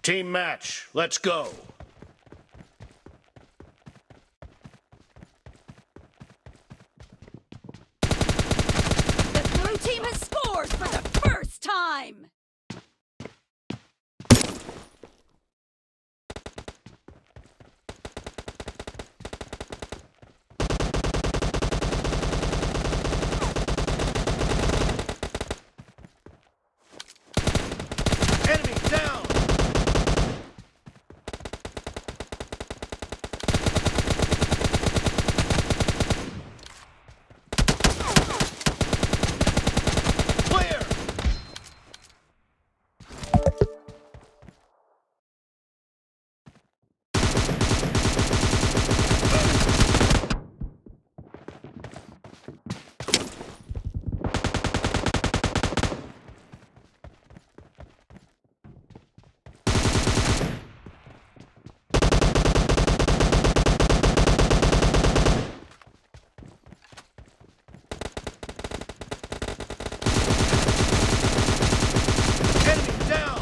Team match, let's go. The blue team has scored for the first time! Enemy down! Clear! Enemy down!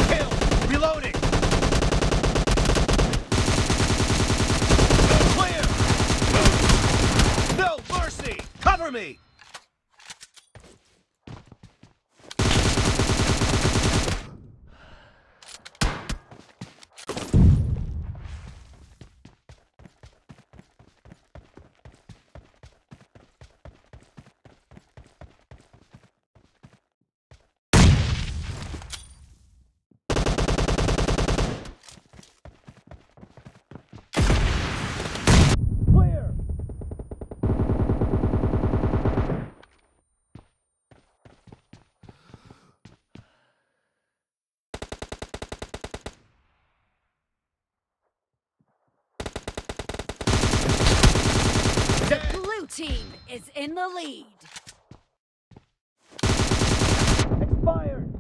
Kill! Reloading! Clear! No mercy! Cover me! Clear! The blue team is in the lead. Expired!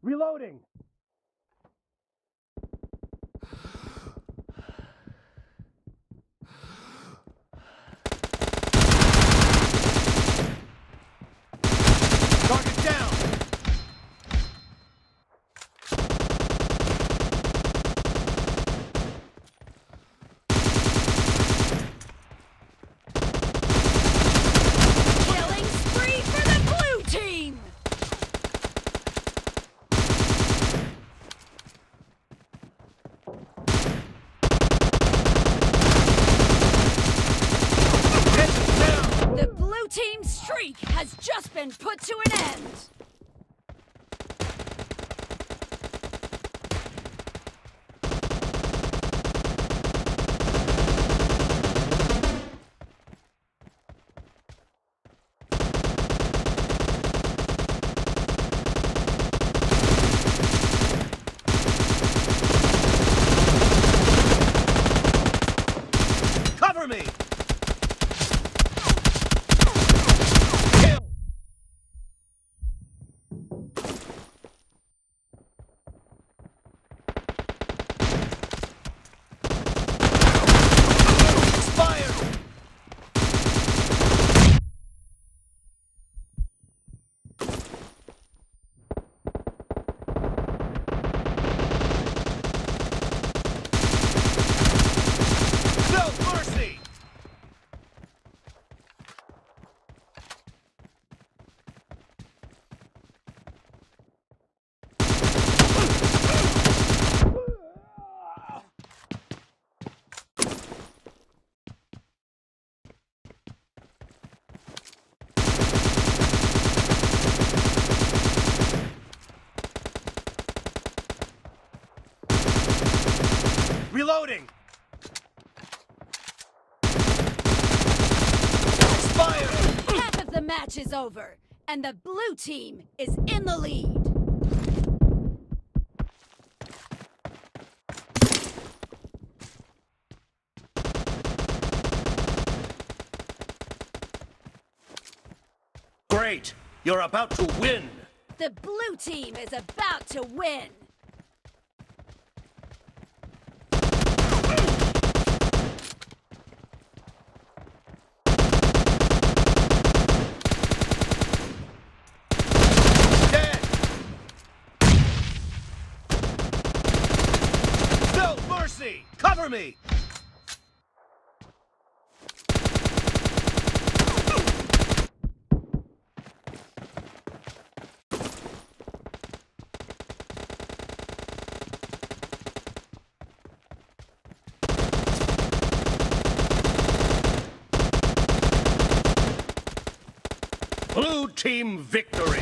Reloading! Target down! Killing spree for the blue team! Enemy down! The blue team's streak has just been put to an end. Cover me! Kill! Expired! No mercy! Reloading! Expired! Half of the match is over, and the blue team is in the lead. Great! You're about to win! The blue team is about to win. Dead! No mercy! Cover me! Blue team victory!